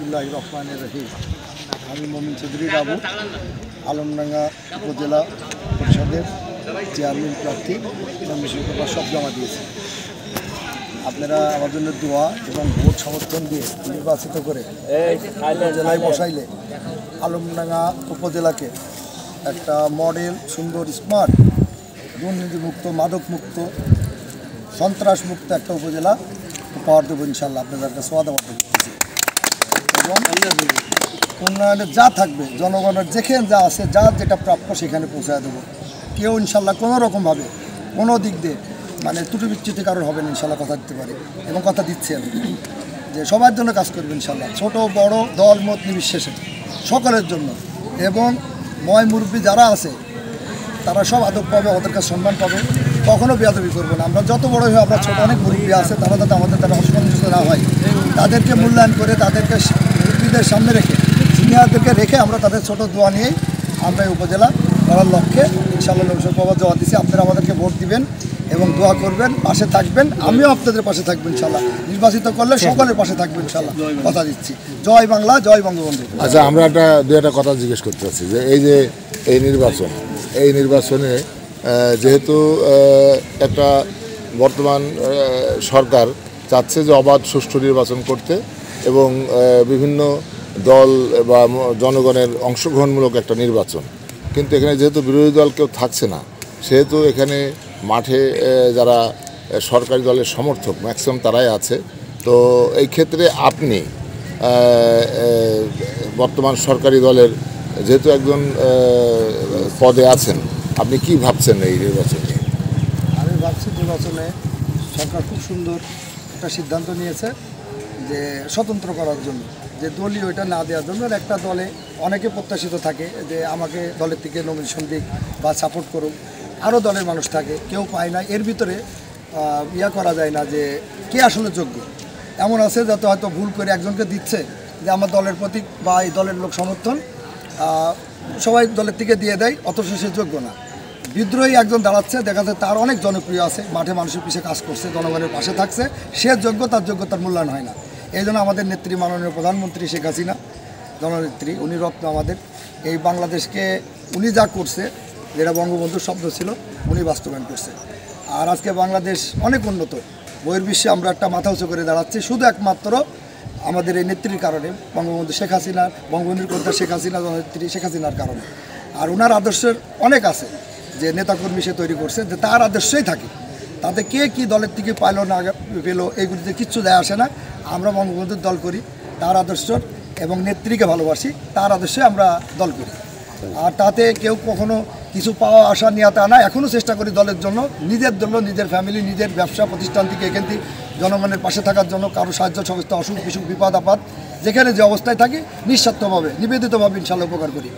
বিসমিল্লাহির রহমানির রহিম। আমি মমিন চৌধুরী বাবু, আলমডাঙ্গা উপজেলা পরিষদের চেয়ারম্যান প্রার্থী নমিনেশন সব জমা দিয়েছি। আপনারা আমার জন্য দোয়া এবং ভোট সমর্থন দিয়ে নির্বাচিত করে জেলায় বসাইলে আলমডাঙ্গা উপজেলাকে একটা মডেল, সুন্দর, স্মার্ট, দুর্নীতিমুক্ত, মাদকমুক্ত, সন্ত্রাসমুক্ত একটা উপজেলা উপহার দেবো ইনশাল্লাহ। আপনাদের একটা সোয়াদাবদ্ধ করতেছি এবং উন্নয়নের যা থাকবে জনগণের যেখানে যা আছে, যার যেটা প্রাপ্য সেখানে পৌঁছায় দেবো। কেউ ইনশাল্লাহ কোনো রকমভাবে কোনো দিক দিয়ে মানে ত্রুটি বিচ্যুতি কারোর হবে না ইনশাল্লাহ, কথা দিতে পারি এবং কথা দিচ্ছি আমি যে সবার জন্য কাজ করবে ইনশাল্লাহ, ছোট বড় দল মত নির্বিশেষে সকলের জন্য। এবং ময় মুরব্বী যারা আছে তারা সব আদব পাবে, ওদের কাছে সম্মান পাবে, কখনো বেয়াদবি করবো না। আমরা যত বড় হয়ে আমরা ছোটো অনেক মুরব্বী আছে, তারা যাতে আমাদের দ্বারা অসম্মানিত না হয়, তাদেরকে মূল্যায়ন করে তাদেরকে মুরব্বীদের সামনে রেখে, সিনিয়রদেরকে রেখে আমরা তাদের ছোট দোয়া নিয়েই আমরা এই উপজেলা করার লক্ষ্যে ইনশাআল্লাহ নমিনেশন পাওয়ার জমা দিচ্ছি। আপনারা আমাদেরকে ভোট দিবেন এবং দোয়া করবেন, পাশে থাকবেন, আমিও আপনাদের পাশে থাকবো ইনশাআল্লাহ। নির্বাচিত করলে সকলের পাশে থাকবেন ইনশাআল্লাহ, কথা দিচ্ছি। জয় বাংলা, জয় বঙ্গবন্ধু। আচ্ছা, আমরা একটা কথা জিজ্ঞেস করতে চাচ্ছি যে এই নির্বাচনে যেহেতু একটা বর্তমান সরকার চাচ্ছে যে অবাধ সুষ্ঠু নির্বাচন করতে এবং বিভিন্ন দল বা জনগণের অংশগ্রহণমূলক একটা নির্বাচন, কিন্তু এখানে যেহেতু বিরোধী দল কেউ থাকছে না, সেহেতু এখানে মাঠে যারা সরকারি দলের সমর্থক ম্যাক্সিমাম তারাই আছে। তো এই ক্ষেত্রে আপনি বর্তমান সরকারি দলের যেহেতু একজন পদে আছেন, আপনি কি ভাবছেন এই নির্বাচনে? আমি ভাবছি নির্বাচনে সরকার খুব সুন্দর একটা সিদ্ধান্ত নিয়েছে যে স্বতন্ত্র করার জন্য, যে দলীয় এটা না দেওয়ার জন্য। একটা দলে অনেকে প্রত্যাশিত থাকে যে আমাকে দলের থেকে নমিনেশন দিক বা সাপোর্ট করুক, আরও দলের মানুষ থাকে, কেউ পায় না। এর ভিতরে করা যায় না যে কে আসলে যোগ্য। এমন আছে যাতে হয়তো ভুল করে একজনকে দিচ্ছে যে আমার দলের প্রতীক বা এই দলের লোক সমর্থন সবাই দলের থেকে দিয়ে দেয়, অথচ সে যোগ্য না। বিদ্রোহী একজন দাঁড়াচ্ছে, দেখা যাচ্ছে তার অনেক জনপ্রিয় আছে, মাঠে মানুষের পিছিয়ে কাজ করছে, জনগণের পাশে থাকছে, সে যোগ্য, তার যোগ্যতার মূল্যায়ন হয় না। এই জন্য আমাদের নেত্রী, মাননীয় প্রধানমন্ত্রী শেখ হাসিনা জননেত্রী, উনি রত্ন আমাদের এই বাংলাদেশকে উনি যা করছে, যেটা বঙ্গবন্ধুর স্বপ্ন ছিল, উনি বাস্তবায়ন করছে। আর আজকে বাংলাদেশ অনেক উন্নত, বহির্বিশ্বে আমরা একটা মাথা উঁচু করে দাঁড়াচ্ছি শুধু একমাত্র আমাদের এই নেত্রীর কারণে, বঙ্গবন্ধু শেখ হাসিনার, বঙ্গবন্ধুর কর্তা শেখ হাসিনা, জননেত্রী শেখ হাসিনার কারণে। আর ওনার আদর্শের অনেক আছে যে নেতাকর্মী সে তৈরি করছে, যে তার আদর্শই থাকে, তাতে কে কী দলের থেকে পাইল না পেলো এইগুলিতে কিচ্ছু যায় আসে না। আমরা বঙ্গবন্ধুর দল করি, তার আদর্শ এবং নেত্রীকে ভালোবাসি, তার আদর্শে আমরা দল করি। আর তাতে কেউ কখনো কিছু পাওয়া আশা নিয়ে তা না, এখনও চেষ্টা করি দলের জন্য, নিজের জন্য, নিজের ফ্যামিলি, নিজের ব্যবসা প্রতিষ্ঠান থেকে এখান থেকে জনগণের পাশে থাকার জন্য, কারো সাহায্য সংস্থা, অসুখ বিসুখ, বিপদ আপদ, যেখানে যে অবস্থায় থাকি নিঃস্বার্থভাবে নিবেদিতভাবে ইনশাআল্লাহ উপকার করি।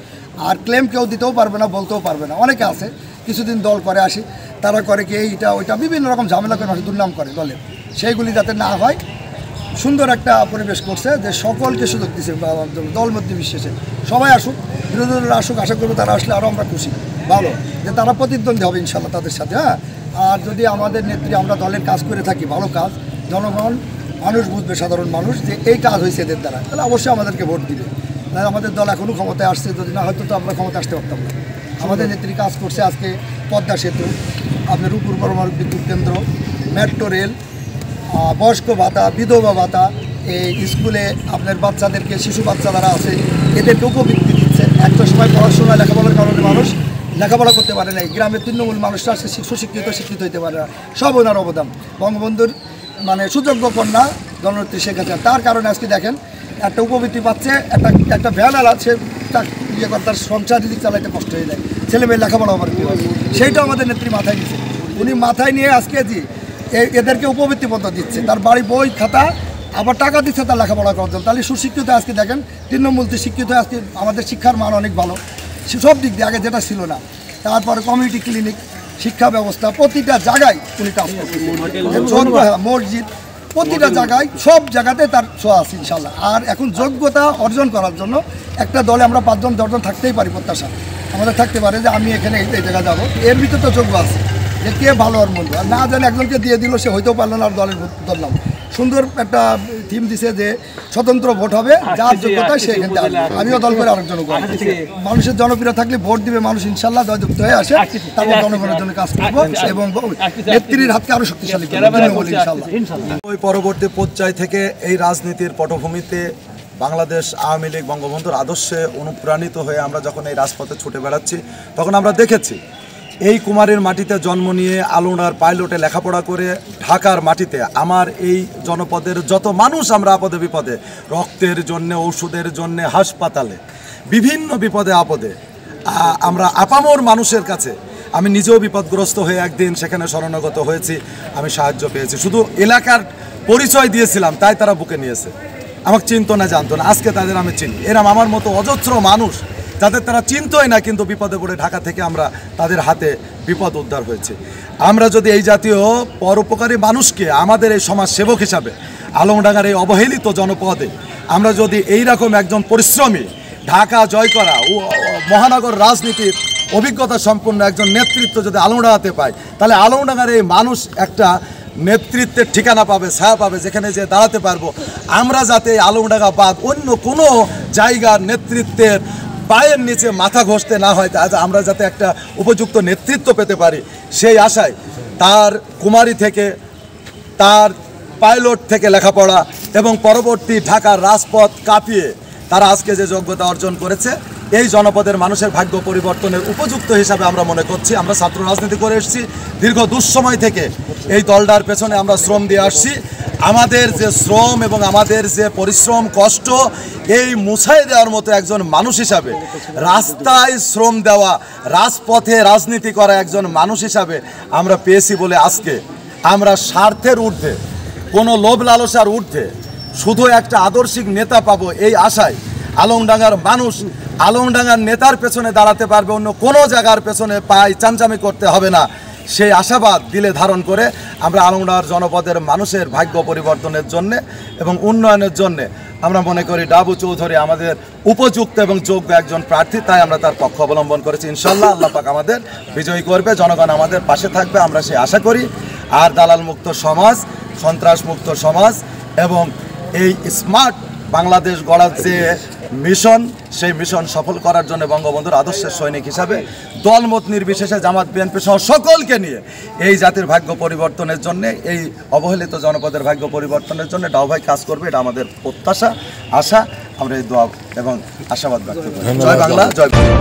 আর ক্লেম কেউ দিতেও পারবে না, বলতেও পারবে না। অনেকে আছে কিছুদিন দল করে আসি, তারা করে কি এইটা ওইটা বিভিন্ন রকম ঝামেলা করে দুর্নাম করে দলের, সেইগুলি যাতে না হয় সুন্দর একটা পরিবেশ করছে যে সকলকে সুযোগ দিচ্ছে দল মধ্যে বিশ্বাসে সবাই আসুক, বিরোধী দলরা আসুক, আশা করবো তারা আসলে আরও আমরা খুশি, ভালো যে তারা প্রতিদ্বন্দ্বী হবে ইনশাল্লাহ তাদের সাথে। হ্যাঁ, আর যদি আমাদের নেত্রী, আমরা দলের কাজ করে থাকি, ভালো কাজ, জনগণ মানুষ বুঝবে, সাধারণ মানুষ, যে এই কাজ হয়েছে এদের দ্বারা, তাহলে অবশ্যই আমাদেরকে ভোট দিবে। তাহলে আমাদের দল এখনও ক্ষমতায় আসছে, যদি না হয়তো তো আমরা ক্ষমতা আসতে পারতাম না। আমাদের নেত্রী কাজ করছে আজকে পদ্মা সেতু, আপনার রূপপুর পরমাণু বিদ্যুৎ কেন্দ্র, মেট্রো রেল, বয়স্ক ভাতা, বিধবা ভাতা, এই স্কুলে আপনার বাচ্চাদেরকে, শিশু বাচ্চা যারা আছে এদেরকে উপবৃত্তি দিচ্ছে। একটা সময় পড়াশোনা লেখাপড়ার কারণে মানুষ লেখাপড়া করতে পারে না, গ্রামের তৃণমূল মানুষরা আজকে শিক্ষিত হইতে পারে না, সব ওনার অবদান। বঙ্গবন্ধুর মানে সুযোগ্য কন্যা জননেত্রী শেখ হাসিনা, তার কারণে আজকে দেখেন একটা উপবৃত্তি পাচ্ছে, একটা ভ্যান আছে, তার সংসার দিক চালাইতে কষ্ট হয়ে যায়, ছেলে মেয়ে লেখাপড়া আমার কী হবে, সেইটা আমাদের নেত্রী মাথায় নিয়েছে। উনি মাথায় নিয়ে আজকে এদেরকে উপবৃত্তি পদ্ধতি দিচ্ছে, তার বাড়ি বই খাতা আবার টাকা দিচ্ছে তার লেখাপড়া করার জন্য। তাহলে সুশিক্ষিত আজকে দেখেন, তৃণমূল শিক্ষিত আজকে আমাদের শিক্ষার মান অনেক ভালো, সব দিক দিয়ে আগে যেটা ছিল না। তারপরে কমিউনিটি ক্লিনিক, শিক্ষা ব্যবস্থা, প্রতিটা জায়গায় উনি কাজ করছেন, মসজিদ, প্রতিটা জায়গায়, সব জায়গাতে তার ছোঁয়া আছে ইনশাল্লাহ। আর এখন যোগ্যতা অর্জন করার জন্য একটা দলে আমরা 5 জন 10 জন থাকতেই পারি, প্রত্যাশা আমাদের থাকতে পারে যে আমি এখানে এই জায়গায় যাবো, এর ভিতরে তো যোগ্য আছে যে কে ভালো আর মন্দ, আর না জানে একজনকে দিয়ে দিল, সে হইতেও পারলো না আর দলের ধরলাম। সুন্দর একটা থিম দিছে যে স্বতন্ত্র ভোট হবে, যার যোগ্যতা সে এখান থেকে আসবে। আমিও দল করে আরেকজন মানুষের জনপ্রিয় থাকলে ভোট দিবে মানুষ, ইনশাল্লাহ জয়যুক্ত হয়ে আসে, তারপর জনগণের জন্য কাজ করবো এবং নেত্রীর হাতকে আরো শক্তিশালী করবো ইনশাল্লাহ। ওই পরবর্তী পর্যায় থেকে এই রাজনীতির পটভূমিতে বাংলাদেশ আওয়ামী লীগ বঙ্গবন্ধুর আদর্শে অনুপ্রাণিত হয়ে আমরা যখন এই রাজপথে ছুটে বেড়াচ্ছি, তখন আমরা দেখেছি এই কুমারের মাটিতে জন্ম নিয়ে আলোড়ার পাইলটে লেখাপড়া করে ঢাকার মাটিতে আমার এই জনপদের যত মানুষ আমরা আপদে বিপদে, রক্তের জন্যে, ওষুধের জন্যে, হাসপাতালে, বিভিন্ন বিপদে আপদে আমরা আপামর মানুষের কাছে, আমি নিজেও বিপদগ্রস্ত হয়ে একদিন সেখানে শরণাগত হয়েছি, আমি সাহায্য পেয়েছি। শুধু এলাকার পরিচয় দিয়েছিলাম তাই তারা বুকে নিয়েছে, আমাকে চিনতো না, জানতো না। আজকে তাদের আমি চিনি। এরম আমার মতো অজস্র মানুষ যাদের তারা চিনতোই না, কিন্তু বিপদে পড়ে ঢাকা থেকে আমরা তাদের হাতে বিপদ উদ্ধার হয়েছে। আমরা যদি এই জাতীয় পরোপকারী মানুষকে আমাদের এই সমাজ সেবক হিসাবে আলমডাঙ্গার এই অবহেলিত জনপদে আমরা যদি এইরকম একজন পরিশ্রমী, ঢাকা জয় করা ও মহানগর রাজনীতির অভিজ্ঞতা সম্পন্ন একজন নেতৃত্ব যদি আলমডাঙ্গাতে পায়, তাহলে আলমডাঙ্গার এই মানুষ একটা নেতৃত্বের ঠিকানা পাবে, ছায়া পাবে, যেখানে যে দাঁড়াতে পারবো। আমরা যাতে আলমডাঙ্গা বাদ অন্য কোনো জায়গার নেতৃত্বের পায়ের নিচে মাথা ঘষতে না হয়, আমরা যাতে একটা উপযুক্ত নেতৃত্ব পেতে পারি, সেই আশায় তার কুমারী থেকে, তার পাইলট থেকে লেখাপড়া এবং পরবর্তী ঢাকার রাজপথ কাঁপিয়ে তারা আজকে যে যোগ্যতা অর্জন করেছে, এই জনপদের মানুষের ভাগ্য পরিবর্তনের উপযুক্ত হিসাবে আমরা মনে করছি। আমরা ছাত্র রাজনীতি করে এসেছি, দীর্ঘ দুঃসময় থেকে এই দলটার পেছনে আমরা শ্রম দিয়ে আসছি। আমাদের যে শ্রম এবং আমাদের যে পরিশ্রম, কষ্ট, এই মুছাই দেওয়ার মতো একজন মানুষ হিসাবে, রাস্তায় শ্রম দেওয়া, রাজপথে রাজনীতি করা একজন মানুষ হিসাবে আমরা পেয়েছি বলে আজকে আমরা স্বার্থের ঊর্ধ্বে, কোনো লোভ লালসার ঊর্ধ্বে শুধু একটা আদর্শিক নেতা পাবো এই আশায় আলমডাঙ্গার মানুষ আলমডাঙ্গার নেতার পেছনে দাঁড়াতে পারবে, অন্য কোনো জায়গার পেছনে পায়ে চামচামি করতে হবে না, সেই আশাবাদ দিলে ধারণ করে আমরা আলমডাঙ্গার জনপদের মানুষের ভাগ্য পরিবর্তনের জন্যে এবং উন্নয়নের জন্যে আমরা মনে করি ডাবু চৌধুরী আমাদের উপযুক্ত এবং যোগ্য একজন প্রার্থী, তাই আমরা তার পক্ষ অবলম্বন করেছি। ইনশাল্লাহ আল্লাহ পাক আমাদের বিজয়ী করবে, জনগণ আমাদের পাশে থাকবে, আমরা সেই আশা করি। আর দালাল মুক্ত সমাজ, সন্ত্রাস মুক্ত সমাজ এবং এই স্মার্ট বাংলাদেশ গড়ার যে মিশন, সেই মিশন সফল করার জন্য বঙ্গবন্ধুর আদর্শের সৈনিক হিসাবে দলমত নির্বিশেষে জামাত বিএনপি সহ সকলকে নিয়ে এই জাতির ভাগ্য পরিবর্তনের জন্য, এই অবহেলিত জনপদের ভাগ্য পরিবর্তনের জন্য ডাউভাই কাজ করবে, এটা আমাদের প্রত্যাশা, আশা। আমরা এই দোয়া এবং আশাবাদ ব্যক্ত করি। জয় বাংলা, জয় বাংলা।